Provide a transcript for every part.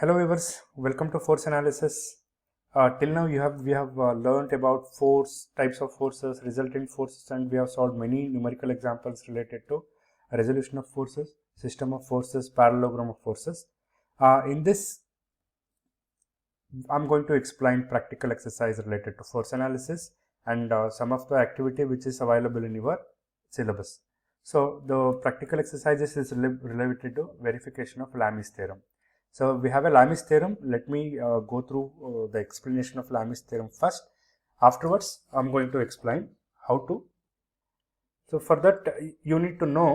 Hello viewers, welcome to force analysis. Till now we have learned about types of forces, resultant forces, and we have solved many numerical examples related to resolution of forces, system of forces, parallelogram of forces. In this, I'm going to explain practical exercise related to force analysis and some of the activity which is available in your syllabus. So the practical exercises is related to verification of Lami's theorem. So we have a Lami's theorem. Let me go through the explanation of Lami's theorem first. Afterwards, I'm going to explain how to. So for that, you need to know.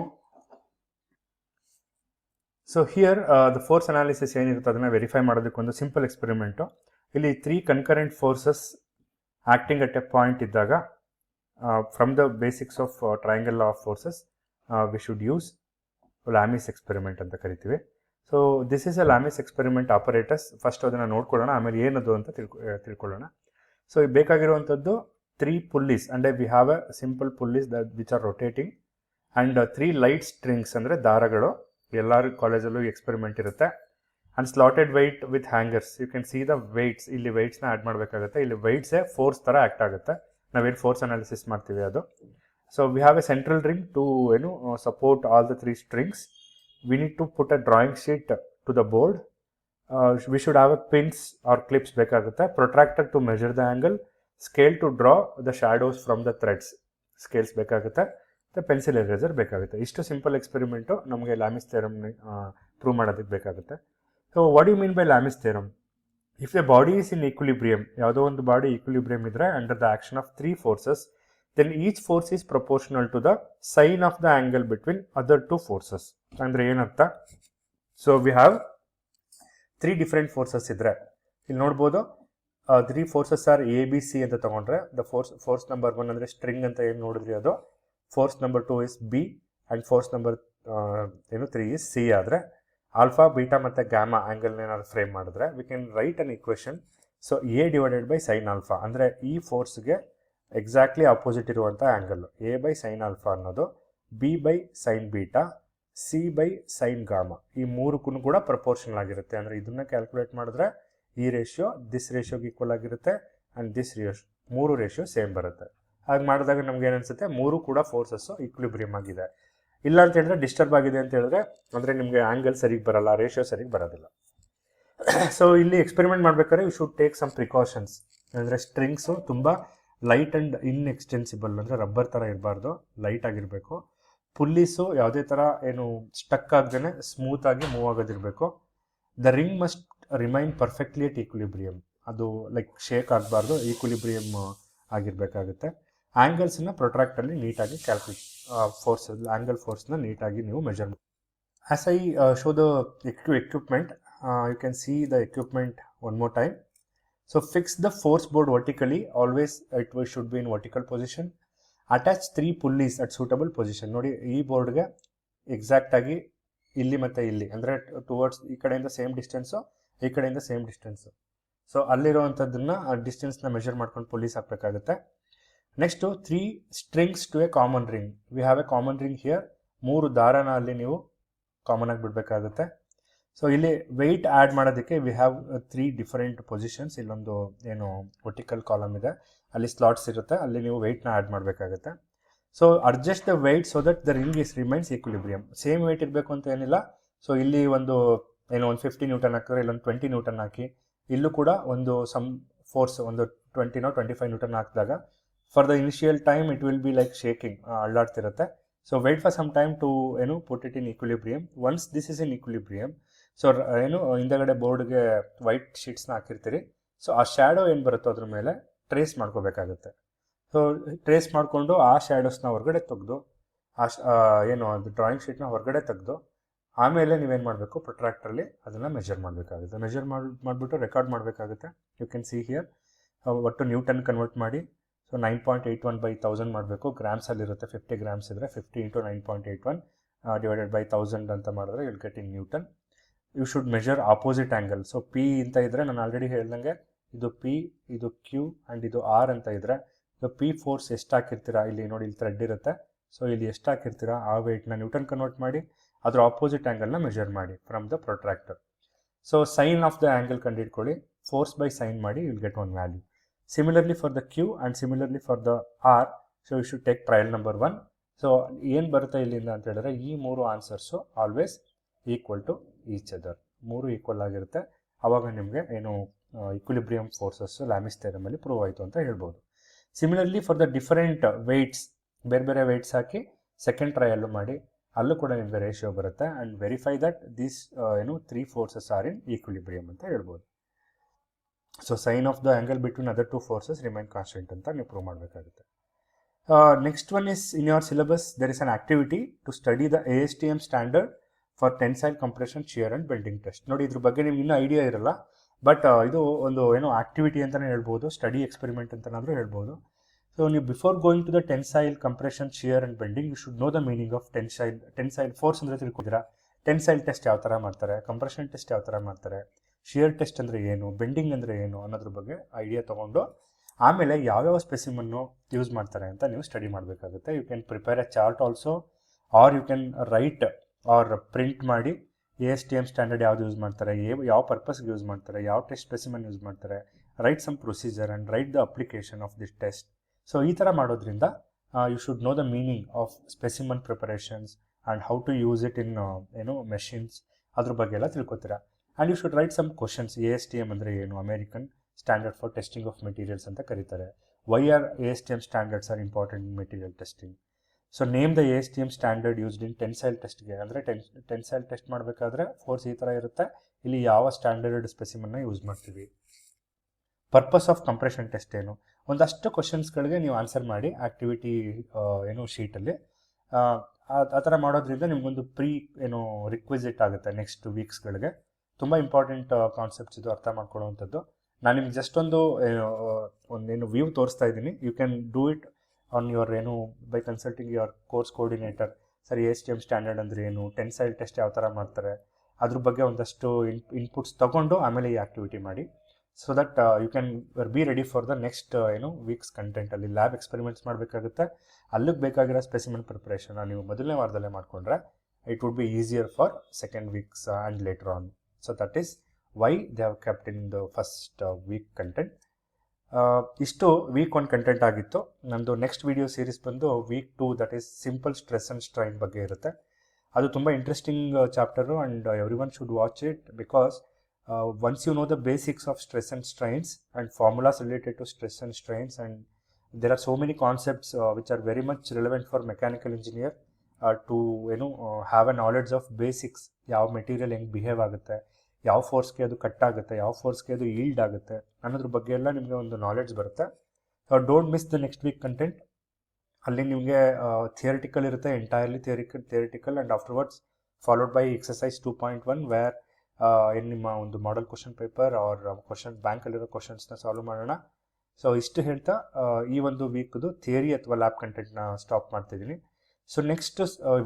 So here the force analysis ಏನಿರುತ್ತೆ ಅದನ್ನ verify ಮಾಡೋದಕ್ಕೆ ಒಂದು simple experiment. ಇಲ್ಲಿ 3 concurrent forces acting at a point ಇದ್ದಾಗ from the basics of triangle law of forces we should use Lami's experiment ಅಂತ ಕರಿತೀವಿ. So this is a Lami's experiment operators. First ಅದನ್ನು ನೋಡ್ಕೊಳ್ಳೋಣ, ಆಮೇಲೆ ಏನದು ಅಂತ ತಿಳ್ಕೊಳ್ಳೋಣ. ಸೊ ಬೇಕಾಗಿರುವಂಥದ್ದು 3 ಪುಲ್ಲೀಸ್, ಅಂದರೆ we have a simple pulleys which are rotating and 3 light strings ಅಂದರೆ ದಾರಗಳು. ಎಲ್ಲರ ಕಾಲೇಜಲ್ಲೂ ಎಕ್ಸ್ಪೆರಿಮೆಂಟ್ ಇರುತ್ತೆ. And slotted weight with hangers. You can see the weights. ಇಲ್ಲಿ ವೆಯ್ಟ್ಸ್ನ ಆ್ಯಡ್ ಮಾಡಬೇಕಾಗುತ್ತೆ. ಇಲ್ಲಿ ವೆಯ್ಟ್ಸೇ ಫೋರ್ಸ್ ಥರ ಆ್ಯಕ್ಟ್ ಆಗುತ್ತೆ. ನಾವೇನು ಫೋರ್ಸ್ ಅನಾಲಿಸಿಸ್ ಮಾಡ್ತೀವಿ ಅದು. So we have a central ring to support all the 3 strings. We need to put a drawing sheet to the board. We should have a pins or clips ಬೇಕಾಗುತ್ತೆ. Protractor to measure the angle. Scale to draw the shadows from the threads. Scales ಬೇಕಾಗುತ್ತೆ. Pencil eraser ಬೇಕಾಗುತ್ತೆ. ಇಷ್ಟು simple experiment ನಮಗೆ ಲ್ಯಾಮಿಸ್ theorem prove ಮಾಡೋದಕ್ಕೆ ಬೇಕಾಗುತ್ತೆ. So what you mean by Lami's theorem? If the body is in equilibrium, ಯಾವುದೋ ಒಂದು body equilibrium ಇದ್ರೆ under the action of 3 forces, then each force is proportional to the sine of the angle between other 2 forces. ಅಂದರೆ ಏನರ್ಥ? So we have 3 different forces ಇದ್ರೆ ಇಲ್ಲಿ ನೋಡ್ಬೋದು. 3 forces are A B C ಅಂತ ತಗೊಂಡ್ರೆ the force number 1 ಅಂದರೆ string ಅಂತ ಏನು ನೋಡಿದ್ರಿ ಅದು. Force number 2 is B and force number 3 is C. ಆದರೆ ಆಲ್ಫಾ, ಬೀಟಾ ಮತ್ತು ಗ್ಯಾಮಾ ಆ್ಯಂಗಲ್ನ ಏನಾದ್ರು ಫ್ರೇಮ್ ಮಾಡಿದ್ರೆ we can write an equation. So A divided by sine alpha ಅಂದರೆ ಈ ಫೋರ್ಸ್ಗೆ ಎಕ್ಸಾಕ್ಟ್ಲಿ ಆಪೋಸಿಟ್ ಇರುವಂಥ angle A by sine alpha ಅನ್ನೋದು B by sine beta, C by sine gamma, ಈ ಮೂರಕ್ಕೂ ಕೂಡ ಪ್ರಪೋರ್ಷನಲ್ ಆಗಿರುತ್ತೆ. ಅಂದರೆ ಇದನ್ನ ಕ್ಯಾಲ್ಕುಲೇಟ್ ಮಾಡಿದ್ರೆ ಈ ರೇಷಿಯೋ ದಿಸ್ ರೇಷಿಯೋಗೆ ಈಕ್ವಲ್ ಆಗಿರುತ್ತೆ ಆ್ಯಂಡ್ ದಿಸ್ ಮೂರು ರೇಷಿಯೋ ಸೇಮ್ ಬರುತ್ತೆ. ಹಾಗೆ ಮಾಡಿದಾಗ ನಮ್ಗೆ ಏನು ಅನಿಸುತ್ತೆ, ಮೂರು ಕೂಡ ಫೋರ್ಸಸ್ಸು ಈಕ್ವಿಲಿಬ್ರಿಯಮ್ ಆಗಿದೆ. ಇಲ್ಲ ಅಂತ ಹೇಳಿದ್ರೆ ಡಿಸ್ಟರ್ಬ್ ಆಗಿದೆ ಅಂತ ಹೇಳಿದ್ರೆ ಅಂದರೆ ನಿಮಗೆ ಆ್ಯಂಗಲ್ ಸರಿಗೆ ಬರಲ್ಲ, ರೇಷಿಯೋ ಸರಿಗೆ ಬರೋದಿಲ್ಲ. ಸೊ ಇಲ್ಲಿ ಎಕ್ಸ್ಪೆರಿಮೆಂಟ್ ಮಾಡ್ಬೇಕಾದ್ರೆ you should take some precautions. ಅಂದರೆ ಸ್ಟ್ರಿಂಗ್ಸು ತುಂಬ ಲೈಟ್ ಆ್ಯಂಡ್ ಇನ್ಎಕ್ಸ್ಟೆನ್ಸಿಬಲ್, ಅಂದರೆ ರಬ್ಬರ್ ಥರ ಇರಬಾರ್ದು, ಲೈಟ್ ಆಗಿರಬೇಕು. ಪುಲ್ಲೀಸು ಯಾವುದೇ ಥರ ಏನು ಸ್ಟಕ್ ಆಗದೇ ಸ್ಮೂತಾಗಿ ಮೂವ್ ಆಗೋದಿರಬೇಕು. The ring must remain perfectly at equilibrium, ಅದು ಲೈಕ್ ಶೇಕ್ ಆಗಬಾರ್ದು, ಈಕ್ವಿಲಿಬ್ರಿಯಮ್ ಆಗಿರಬೇಕಾಗುತ್ತೆ. ಆ್ಯಂಗಲ್ಸನ್ನ ಪ್ರೊಟ್ರಾಕ್ಟಲ್ಲಿ ನೀಟಾಗಿ ಫೋರ್ಸ್ ಆ್ಯಂಗಲ್ ಫೋರ್ಸ್ನ ನೀಟಾಗಿ ನೀವು ಮೆಜರ್ ಮಾಡಿ. As I show the equipment, you can see the equipment one more time. So fix the force board vertically, always it should be in vertical position. Attach 3 pulleys at suitable position. ನೋಡಿ ಈ ಬೋರ್ಡ್ಗೆ ಎಕ್ಸಾಕ್ಟಾಗಿ ಇಲ್ಲಿ ಮತ್ತು ಇಲ್ಲಿ ಅಂದರೆ towards ಈ ಕಡೆಯಿಂದ same distance, ಈ ಕಡೆಯಿಂದ ಸೇಮ್ ಡಿಸ್ಟೆನ್ಸು. ಸೊ ಅಲ್ಲಿರುವಂಥದ್ದನ್ನು ಡಿಸ್ಟೆನ್ಸ್ನ ಮೆಷರ್ ಮಾಡ್ಕೊಂಡು ಪುಲ್ಲೀಸ್ ಹಾಕಬೇಕಾಗುತ್ತೆ. Next 3 strings to a common ring. We have a common ring here. 3 ದಾರನ ಅಲ್ಲಿ ನೀವು ಕಾಮನ್ ಆಗಿ ಬಿಡಬೇಕಾಗುತ್ತೆ. ಸೊ ಇಲ್ಲಿ ವೆಯ್ಟ್ ಆ್ಯಡ್ ಮಾಡೋದಕ್ಕೆ ವಿ ಹ್ಯಾವ್ 3 different ಪೊಸಿಷನ್ಸ್. ಇಲ್ಲೊಂದು ಏನು ವರ್ಟಿಕಲ್ ಕಾಲಮ್ ಇದೆ, ಅಲ್ಲಿ ಸ್ಲಾಟ್ಸ್ ಇರುತ್ತೆ, ಅಲ್ಲಿ ನೀವು ವೆಯ್ಟ್ನ ಆ್ಯಡ್ ಮಾಡಬೇಕಾಗುತ್ತೆ. So adjust the weight so that the ring remains equilibrium. Same weight ಇರಬೇಕು ಅಂತ ಏನಿಲ್ಲ. ಸೊ ಇಲ್ಲಿ ಒಂದು 50 ನ್ಯೂಟನ್ ಹಾಕಿದ್ರೆ ಇಲ್ಲೊಂದು 20 ನ್ಯೂಟನ್ ಹಾಕಿ, ಇಲ್ಲೂ ಕೂಡ ಒಂದು ಸಮ್ ಫೋರ್ಸ್ ಒಂದು 20 25 ನ್ಯೂಟನ್ ಹಾಕಿದಾಗ for the initial time it will be like shaking, ಅಳ್ಳಾಡ್ತಿರುತ್ತೆ. So wait for some time to put it in equilibrium. Once this is in equilibrium, so ಹಿಂದಗಡೆ ಬೋರ್ಡ್ಗೆ ವೈಟ್ ಶೀಟ್ಸ್ನ ಹಾಕಿರ್ತೀರಿ. ಸೊ ಆ ಶ್ಯಾಡೋ ಏನು ಬರುತ್ತೋ ಅದ್ರ ಮೇಲೆ ಟ್ರೇಸ್ ಮಾಡ್ಕೋಬೇಕಾಗುತ್ತೆ. ಸೊ ಟ್ರೇಸ್ ಮಾಡಿಕೊಂಡು ಆ ಶ್ಯಾಡೋಸ್ನ ಹೊರಗಡೆ ತೆಗೆದು ಅದು ಡ್ರಾಯಿಂಗ್ ಶೀಟ್ನ ಹೊರಗಡೆ ತೆಗೆದು ಆಮೇಲೆ ನೀವೇನು ಮಾಡಬೇಕು, ಪ್ರೊಟ್ರಾಕ್ಟ್ರಲ್ಲಿ ಅದನ್ನು ಮೆಜರ್ ಮಾಡಬೇಕಾಗುತ್ತೆ. ಮೆಜರ್ ಮಾಡಿಬಿಟ್ಟು ರೆಕಾರ್ಡ್ ಮಾಡಬೇಕಾಗುತ್ತೆ. ಯು ಕ್ಯಾನ್ ಸಿ ಹಿಯರ್ ಒಟ್ಟು ನ್ಯೂಟನ್ ಕನ್ವರ್ಟ್ ಮಾಡಿ. ಸೊ 9.81 by 1000 ಮಾಡಬೇಕು. ಗ್ರಾಮ್ಸಲ್ಲಿರುತ್ತೆ, 50 grams ಇದ್ದರೆ 50 × 9.81 ಡಿವೈಡೆಡ್ ಬೈ 1000 ಅಂತ ಮಾಡಿದ್ರೆ will get in newton. You should measure opposite angle. So P ಅಂತ ಇದ್ದರೆ ನಾನು ಆಲ್ರೆಡಿ ಹೇಳ್ದಂಗೆ ಇದು ಪಿ, ಇದು ಕ್ಯೂ ಆ್ಯಂಡ್ ಇದು ಆರ್ ಅಂತ ಇದ್ದರೆ ಸೊ ಪಿ ಫೋರ್ಸ್ ಎಷ್ಟು ಹಾಕಿರ್ತೀರಾ, ಇಲ್ಲಿ ನೋಡಿ ಇಲ್ಲಿ ಥ್ರೆಡ್ ಇರುತ್ತೆ. ಸೊ ಇಲ್ಲಿ ಎಷ್ಟು ಹಾಕಿರ್ತೀರಾ ಆ ವೆಯ್ಟ್ನ ನ್ಯೂಟನ್ ಕನ್ವರ್ಟ್ ಮಾಡಿ ಅದರ ಆಪೋಸಿಟ್ ಆ್ಯಂಗಲ್ನ ಮೆಜರ್ ಮಾಡಿ from the protractor. So sine of the angle ಕಂಡುಹಿಡ್ಕೊಳ್ಳಿ, ಫೋರ್ಸ್ ಬೈ ಸೈನ್ ಮಾಡಿ, you will get one value. Similarly for the Q and similarly for the R, so you should take trial number 1. So ಏನು ಬರುತ್ತೆ ಇಲ್ಲಿಂದ ಅಂತ ಹೇಳಿದ್ರೆ, ಈ 3 answers always equal to each other, 3 equal ಆಗಿರುತ್ತೆ. ಆವಾಗ ನಿಮಗೆ ಏನು ಇಕ್ವಿಲಿಬ್ರಿಯಮ್ ಫೋರ್ಸಸ್ ಲ್ಯಾಮಿಸ್ ಥಿಯರಮಲ್ಲಿ ಪ್ರೂವ್ ಆಯಿತು ಅಂತ ಹೇಳ್ಬೋದು. Similarly for the different weights, ಬೇರೆ ಬೇರೆ ವೆಯ್ಟ್ಸ್ ಹಾಕಿ ಸೆಕೆಂಡ್ ಟ್ರಯಲ್ಲು ಮಾಡಿ, ಅಲ್ಲೂ ಕೂಡ ನಿಮಗೆ ರೇಷಿಯೋ ಬರುತ್ತೆ and verify that these 3 forces are in equilibrium ಅಂತ ಹೇಳ್ಬೋದು. So sine of the angle between other 2 forces remain constant ಅಂತ ನೀವು ಪ್ರೂವ್ ಮಾಡಬೇಕಾಗುತ್ತೆ. Next one is in your syllabus there is an activity to study the ASTM standard for tensile compression shear and bending test. ನೋಡಿ, ಇದ್ರ ಬಗ್ಗೆ ನಿಮ್ಗೆ ಇನ್ನೂ idea ಇರಲ್ಲ, but ಇದು ಒಂದು ಆಕ್ಟಿವಿಟಿ ಅಂತಲೇ ಹೇಳ್ಬೋದು, ಸ್ಟಡಿ ಎಕ್ಸ್ಪೆರಿಮೆಂಟ್ ಅಂತನಾದರೂ ಹೇಳ್ಬೋದು. ಸೊ ನೀವು before going to the tensile compression shear and bending, you should know the meaning of tensile force ಅಂದರೆ ತಿಳ್ಕೊತೀರಾ, ಟೆನ್ಸೈಲ್ ಟೆಸ್ಟ್ ಯಾವ ಥರ ಮಾಡ್ತಾರೆ, ಕಂಪ್ರೆಷನ್ ಟೆಸ್ಟ್ ಯಾವ ಥರ ಮಾಡ್ತಾರೆ, ಶಿಯರ್ ಟೆಸ್ಟ್ ಅಂದರೆ ಏನು, ಬೆಂಡಿಂಗ್ ಅಂದರೆ ಏನು ಅನ್ನೋದ್ರ ಬಗ್ಗೆ ಐಡಿಯಾ ತೊಗೊಂಡು ಆಮೇಲೆ ಯಾವ್ಯಾವ ಸ್ಪೆಸಿಮನ್ನು ಯೂಸ್ ಮಾಡ್ತಾರೆ ಅಂತ ನೀವು ಸ್ಟಡಿ ಮಾಡಬೇಕಾಗುತ್ತೆ. You can prepare a chart also, or you can write or print ಮಾಡಿ ASTM ಸ್ಟ್ಯಾಂಡರ್ಡ್ ಯಾವ್ದು ಯೂಸ್ ಮಾಡ್ತಾರೆ, ಯಾವ ಪರ್ಪಸ್ಗೆ ಯೂಸ್ ಮಾಡ್ತಾರೆ, ಯಾವ ಟೆಸ್ಟ್ ಸ್ಪೆಸಿಮನ್ ಯೂಸ್ ಮಾಡ್ತಾರೆ, write some procedure and write the application of this test. So ಈ ಥರ ಮಾಡೋದ್ರಿಂದ you should know the meaning of specimen preparations and how to use it in machines, ಅದ್ರ ಬಗ್ಗೆ ಎಲ್ಲ ತಿಳ್ಕೊತೀರಾ. And you should write some questions. ASTM ಅಂದರೆ ಏನು, American standard for testing of materials ಅಂತ ಕರೀತಾರೆ. Why are ASTM standards are important in material testing. So name the ASTM standard used in tensile ಟೆಸ್ಟ್ಗೆ, ಅಂದರೆ ಟೆನ್ಸೈಲ್ ಟೆಸ್ಟ್ ಮಾಡಬೇಕಾದ್ರೆ force ಈ ಥರ ಇರುತ್ತೆ, ಇಲ್ಲಿ ಯಾವ ಸ್ಟ್ಯಾಂಡರ್ಡ್ ಸ್ಪೆಸಿಮನ್ನ ಯೂಸ್ ಮಾಡ್ತೀವಿ. ಪರ್ಪಸ್ ಆಫ್ ಕಂಪ್ರೆಷನ್ ಟೆಸ್ಟ್ ಏನು, ಒಂದಷ್ಟು ಕ್ವಶನ್ಸ್ಗಳಿಗೆ ನೀವು ಆನ್ಸರ್ ಮಾಡಿ ಆ್ಯಕ್ಟಿವಿಟಿ ಶೀಟಲ್ಲಿ. ಆ ಥರ ಮಾಡೋದ್ರಿಂದ ನಿಮಗೊಂದು ರಿಕ್ವಿಸಿಟ್ ಆಗುತ್ತೆ ನೆಕ್ಸ್ಟ್ ವೀಕ್ಸ್ಗಳಿಗೆ. ತುಂಬ ಇಂಪಾರ್ಟೆಂಟ್ ಕಾನ್ಸೆಪ್ಟ್ಸ್ ಇದು, ಅರ್ಥ ಮಾಡ್ಕೊಳ್ಳುವಂಥದ್ದು. ನಾನು ನಿಮ್ಗೆ ಜಸ್ಟ್ ಒಂದೇನು ವ್ಯೂ ತೋರಿಸ್ತಾ ಇದ್ದೀನಿ. You can do it on your by consulting your course coordinator. Sir, ASTM standard ಅಂದರೆ ಏನು, ಟೆನ್ಸೈಲ್ ಟೆಸ್ಟ್ ಯಾವ ಥರ ಮಾಡ್ತಾರೆ, ಅದ್ರ ಬಗ್ಗೆ ಒಂದಷ್ಟು ಇನ್ಪುಟ್ಸ್ ತೊಗೊಂಡು ಆಮೇಲೆ ಈ ಆ್ಯಕ್ಟಿವಿಟಿ ಮಾಡಿ. So that you can be ready for the next weeks ಕಂಟೆಂಟಲ್ಲಿ. ಲ್ಯಾಬ್ ಎಕ್ಸ್ಪೆರಿಮೆಂಟ್ಸ್ ಮಾಡಬೇಕಾಗುತ್ತೆ, ಅಲ್ಲಿಗೆ ಬೇಕಾಗಿರೋ ಸ್ಪೆಸಿಮನ್ ಪ್ರಿಪ್ರೇಷನ್ ನೀವು ಮೊದಲನೇ ವಾರದಲ್ಲೇ ಮಾಡಿಕೊಂಡ್ರೆ it would be easier for second weeks and later on. So that is why they have kept in the first week content. ಇಷ್ಟು week 1 content ಆಗಿತ್ತು. ನಂದು ನೆಕ್ಸ್ಟ್ ವಿಡಿಯೋ ಸೀರೀಸ್ ಬಂದು week 2, that is simple stress and strain ಬಗ್ಗೆ ಇರುತ್ತೆ. ಅದು ತುಂಬ interesting chapter and every one should watch it, because once you know the basics of stress and strains and formulas related to stress and strains, and there are so many concepts which are very much relevant for mechanical engineer to have a knowledge of basics. ಯಾವ material ಹೆಂಗೆ behave ಆಗುತ್ತೆ, ಯಾವ ಫೋರ್ಸ್ಗೆ ಅದು cut ಆಗುತ್ತೆ, ಯಾವ ಫೋರ್ಸ್ಗೆ ಅದು yield ಆಗುತ್ತೆ ಅನ್ನೋದ್ರ ಬಗ್ಗೆ ಎಲ್ಲ ನಿಮಗೆ ಒಂದು ನಾಲೆಡ್ಜ್ ಬರುತ್ತೆ. Don't miss the next week content. ಅಲ್ಲಿ ನಿಮಗೆ ಥಿಯರಿಟಿಕಲ್ ಇರುತ್ತೆ, entirely theoretical, and afterwards followed by exercise 2.1 where ನಿಮ್ಮ ಒಂದು model question paper or question ಬ್ಯಾಂಕಲ್ಲಿರೋ ಕ್ವಶನ್ಸ್ನ ಸಾಲ್ವ್ ಮಾಡೋಣ. ಸೊ ಇಷ್ಟು ಹೇಳ್ತಾ ಈ ಒಂದು ವೀಕ್ದು ಥಿಯರಿ ಅಥವಾ ಲ್ಯಾಬ್ ಕಂಟೆಂಟ್ನ ಸ್ಟಾಪ್ ಮಾಡ್ತಿದ್ದೀನಿ. ಸೊ ನೆಕ್ಸ್ಟ್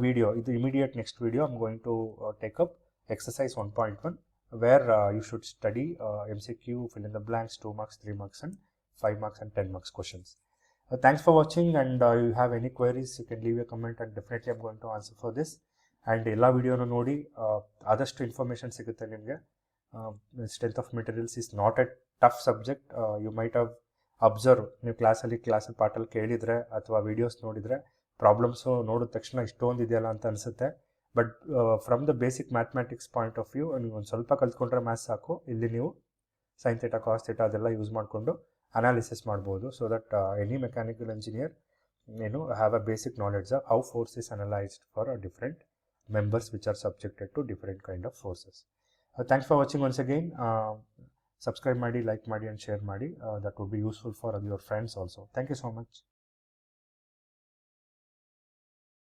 ವಿಡಿಯೋ, ಇದು immediate next video, I am going to take up exercise 1.1 where you should study MCQ, fill in the blanks, 2 marks, 3 marks and 5 marks and 10 marks questions. Thanks for watching, and you have any queries, you can leave a comment and definitely I'm going to answer for this. And ಎಲ್ಲ ವಿಡಿಯೋನು ನೋಡಿ ಆದಷ್ಟು information ಸಿಗುತ್ತೆ ನಿಮಗೆ. Strength of materials is not a tough subject. You might have observe, ನೀವು ಕ್ಲಾಸಲ್ಲಿ ಪಾಠಲ್ಲಿ ಕೇಳಿದರೆ ಅಥವಾ videos ನೋಡಿದರೆ ಪ್ರಾಬ್ಲಮ್ಸು ನೋಡಿದ ತಕ್ಷಣ ಇಷ್ಟೊಂದು ಇದೆಯಲ್ಲ ಅಂತ ಅನಿಸುತ್ತೆ. But from the basic mathematics point of view ನೀವು ಒಂದು ಸ್ವಲ್ಪ ಕಲ್ತ್ಕೊಂಡ್ರೆ ಮ್ಯಾಥ್ಸ್ ಸಾಕು. ಇಲ್ಲಿ ನೀವು ಸೈನ್ ಥೀಟಾ, ಕಾಸ್ ಥೀಟಾ ಅದೆಲ್ಲ ಯೂಸ್ ಮಾಡಿಕೊಂಡು ಅನಾಲಿಸಿಸ್ ಮಾಡ್ಬೋದು. So that any mechanical engineer have a basic knowledge of how force is analyzed for a different members which are subjected to different kind of forces. Thanks for watching once again. Subscribe ಮಾಡಿ, like ಮಾಡಿ and share ಮಾಡಿ. That would be useful for your friends also. Thank you so much.